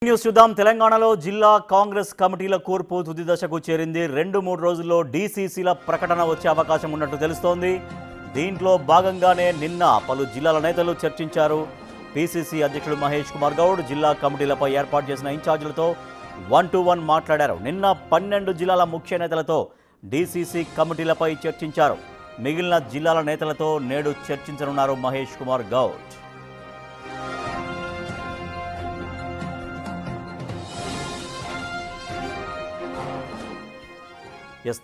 News చూద్దాం. తెలంగాణలో జిల్లా కాంగ్రెస్ కమిటీల కూర్పు తుది దశకు చేరింది. 2-3 రోజుల్లో డీసీసీల ప్రకటన వచ్చే అవకాశం ఉన్నట్టు తెలుస్తోంది. దీంట్లో భాగంగానే నిన్న పలు జిల్లాల నేతలు చర్చించారు. పీసీసీ అధ్యక్షుడు మహేష్ కుమార్ గౌడ్ జిల్లా కమిటీలపై ఏర్పాటు చేసిన ఇన్ఛార్జీలతో 1-to-1 మాట్లాడారు. నిన్న 12 జిల్లాల ముఖ్య నేతలతో డీసీసీ కమిటీలపై చర్చించారు. మిగిలిన జిల్లాల నేతలతో నేడు చర్చించనున్నారు మహేష్ కుమార్ గౌడ్.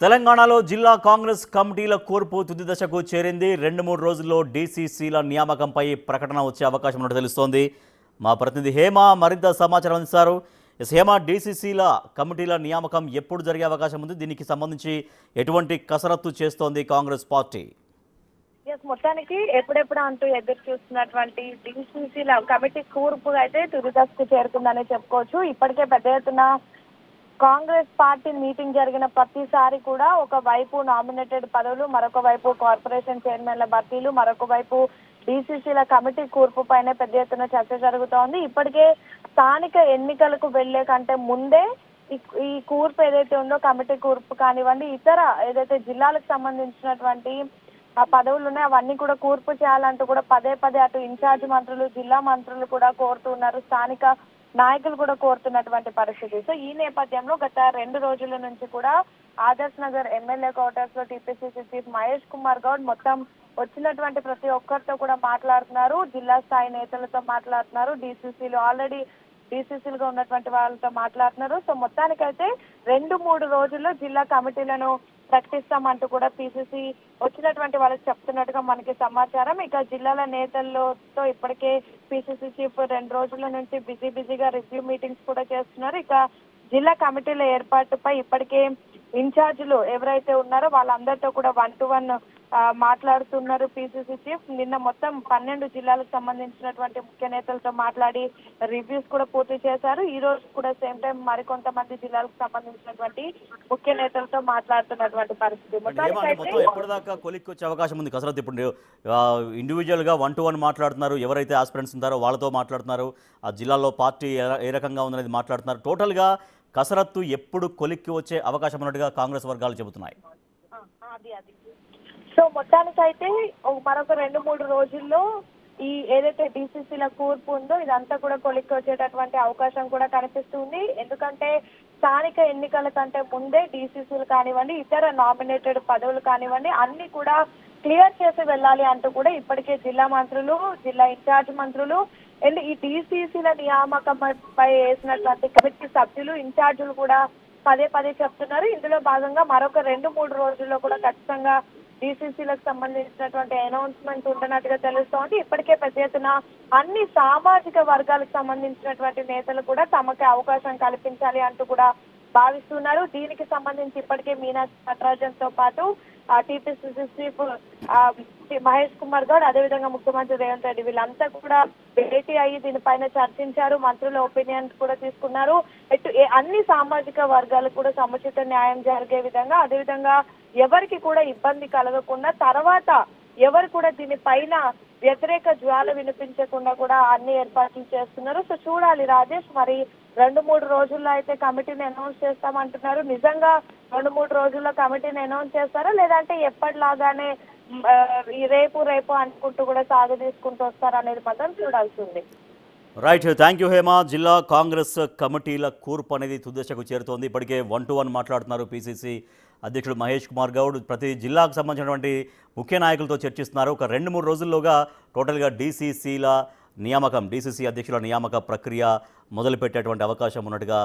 తెలంగాణలో జిల్లా కాంగ్రెస్ కమిటీల కూర్పు తుది దశకు చేరింది. 2-3 రోజుల్లో డీసీసీల నియామకంపై ప్రకటన వచ్చే అవకాశం ఉన్నట్టు తెలుస్తోంది. మా ప్రతినిధి హేమ మరింత సమాచారం అందిస్తారు. హేమ, డీసీసీల కమిటీల నియామకం ఎప్పుడు జరిగే అవకాశం ఉంది? దీనికి సంబంధించి ఎటువంటి కసరత్తు చేస్తోంది కాంగ్రెస్ పార్టీ? మొత్తానికి ఎప్పుడెప్పుడు అంటూ ఎదురు చూస్తున్నటువంటి డీసీసీల కమిటీ కూర్పు అయితే తుది దశకు చేరుకుందనే చెప్పుకోవచ్చు. ఇప్పటికే పెద్ద ఎత్తున కాంగ్రెస్ పార్టీ మీటింగ్ జరిగిన ప్రతిసారి కూడా ఒక వైపు నామినేటెడ్ పదవులు, మరొక వైపు కార్పొరేషన్ చైర్మన్ల భర్తీలు, మరొక వైపు డీసీసీల కమిటీ కూర్పు పైన పెద్ద ఎత్తున చర్చ జరుగుతోంది. ఇప్పటికే స్థానిక ఎన్నికలకు వెళ్లే కంటే ముందే ఈ కూర్పు ఏదైతే ఉందో, కమిటీ కూర్పు కానివ్వండి, ఇతర ఏదైతే జిల్లాలకు సంబంధించినటువంటి ఆ పదవులు ఉన్నాయి అవన్నీ కూడా కూర్పు చేయాలంటూ కూడా పదే అటు ఇన్ఛార్జ్ మంత్రులు, జిల్లా మంత్రులు కూడా కోరుతున్నారు. స్థానిక నాయకులు కూడా కోరుతున్నటువంటి పరిస్థితి. సో ఈ నేపథ్యంలో గత 2 రోజుల నుంచి కూడా ఆదర్శ్ నగర్ ఎమ్మెల్యే క్వార్టర్స్ లో టీపీసీసీ చీఫ్ మహేష్ కుమార్ గౌడ్ మొత్తం వచ్చినటువంటి ప్రతి ఒక్కరితో కూడా మాట్లాడుతున్నారు. జిల్లా స్థాయి నేతలతో మాట్లాడుతున్నారు. డీసీసీలు ఆల్రెడీ డీసీసీలుగా ఉన్నటువంటి వాళ్ళతో మాట్లాడుతున్నారు. సో మొత్తానికైతే 2-3 రోజుల్లో జిల్లా కమిటీలను ప్రకటిస్తామంటూ కూడా పీసీసీ వచ్చినటువంటి వాళ్ళకి చెప్తున్నట్టుగా మనకి సమాచారం. ఇక జిల్లాల నేతలతో ఇప్పటికే పీసీసీ చీఫ్ 2 రోజుల నుంచి బిజీగా రివ్యూ మీటింగ్స్ కూడా చేస్తున్నారు. ఇక జిల్లా కమిటీల ఏర్పాటుపై ఇప్పటికే ఇన్ఛార్జీలు ఎవరైతే ఉన్నారో వాళ్ళందరితో కూడా 1-to-1 మాట్లాడుతున్నారు పీసీసీ చీఫ్. నిన్న మొత్తం 12 జిల్లాలకు సంబంధించినటువంటి ముఖ్య నేతలతో మాట్లాడి రివ్యూస్ కూడా పూర్తి చేశారు. ఈ రోజు కూడా సేమ్ టైం మరికొంతమంది జిల్లాలకు సంబంధించినటువంటి ముఖ్య నేతలతో మాట్లాడుతున్నటువంటి పరిస్థితి. మొత్తం ఎప్పటిదాకా కొలిక్కి వచ్చే అవకాశం ఉంది కసరత్తు? ఇప్పుడు ఇండివిజువల్ గా 1-to-1 మాట్లాడుతున్నారు. ఎవరైతే ఆస్పిరెంట్స్ ఉంటారో వాళ్ళతో మాట్లాడుతున్నారు. ఆ జిల్లాలో పార్టీ ఏ రకంగా ఉందనేది మాట్లాడుతున్నారు. టోటల్ గా కసరత్తు ఎప్పుడు కొలిక్కి వచ్చే అవకాశం ఉన్నట్టుగా కాంగ్రెస్ వర్గాలు చెబుతున్నాయి. సో మొత్తానికైతే మరొక 2-3 రోజుల్లో ఈ ఏదైతే డీసీసీల కూర్పు ఉందో ఇదంతా కూడా కొలిక్కి వచ్చేటటువంటి అవకాశం కూడా కనిపిస్తుంది. ఎందుకంటే స్థానిక ఎన్నికల కంటే ముందే డీసీసీలు కానివ్వండి, ఇతర నామినేటెడ్ పదవులు కానివ్వండి అన్ని కూడా క్లియర్ చేసి వెళ్ళాలి అంటూ కూడా ఇప్పటికే జిల్లా మంత్రులు, జిల్లా ఇన్ఛార్జ్ మంత్రులు అండ్ ఈ డీసీసీల నియామకంపై వేసినటువంటి కమిటీ సభ్యులు, ఇన్ఛార్జీలు కూడా పదే చెప్తున్నారు. ఇందులో భాగంగా మరొక 2-3 రోజుల్లో కూడా ఖచ్చితంగా డీసీసీలకు సంబంధించినటువంటి అనౌన్స్మెంట్ ఉంటున్నట్టుగా తెలుస్తోంది. ఇప్పటికే పెద్ద ఎత్తున అన్ని సామాజిక వర్గాలకు సంబంధించినటువంటి నేతలు కూడా తమకి అవకాశం కల్పించాలి అంటూ కూడా భావిస్తున్నారు. దీనికి సంబంధించి ఇప్పటికే మీనాక్షి నటరాజన్ తో పాటు టీపీసీసీ చీఫ్ మహేష్ కుమార్ గౌడ్, అదేవిధంగా ముఖ్యమంత్రి రేవంత్ రెడ్డి వీళ్ళంతా కూడా భేటీ అయ్యి దీనిపైన చర్చించారు. మంత్రుల ఒపీనియన్స్ కూడా తీసుకున్నారు. అన్ని సామాజిక వర్గాలకు కూడా సముచిత న్యాయం జరిగే విధంగా, అదేవిధంగా ఎవరికి కూడా ఇబ్బంది కలగకుండా, తర్వాత ఎవరు కూడా దీనిపైన వ్యతిరేక జ్వాల వినిపించకుండా కూడా అన్ని ఏర్పాట్లు చేస్తున్నారు. సో చూడాలి రాజేష్, మరి 2-3 రోజుల్లో అయితే కమిటీని అనౌన్స్ చేస్తామంటున్నారు. నిజంగా 2-3 రోజుల్లో కమిటీని అనౌన్స్ చేస్తారా, లేదంటే ఎప్పటిలాగానే రేపు అనుకుంటూ కూడా సాగు తీసుకుంటూ వస్తారా అనేది మాత్రం చూడాల్సి ఉంది. Right, thank you Hema. జిల్లా కాంగ్రెస్ కమిటీల కూర్పు అనేది తుదశకు చేరుతోంది. ఇప్పటికే 1-to-1 మాట్లాడుతున్నారు పీసీసీ అధ్యక్షుడు మహేష్ కుమార్ గౌడ్. ప్రతి జిల్లాకు సంబంధించినటువంటి ముఖ్య నాయకులతో చర్చిస్తున్నారు. ఒక 2-3 రోజుల్లోగా టోటల్గా డీసీసీ అధ్యక్షుల నియామక ప్రక్రియ మొదలుపెట్టేటువంటి అవకాశం ఉన్నట్టుగా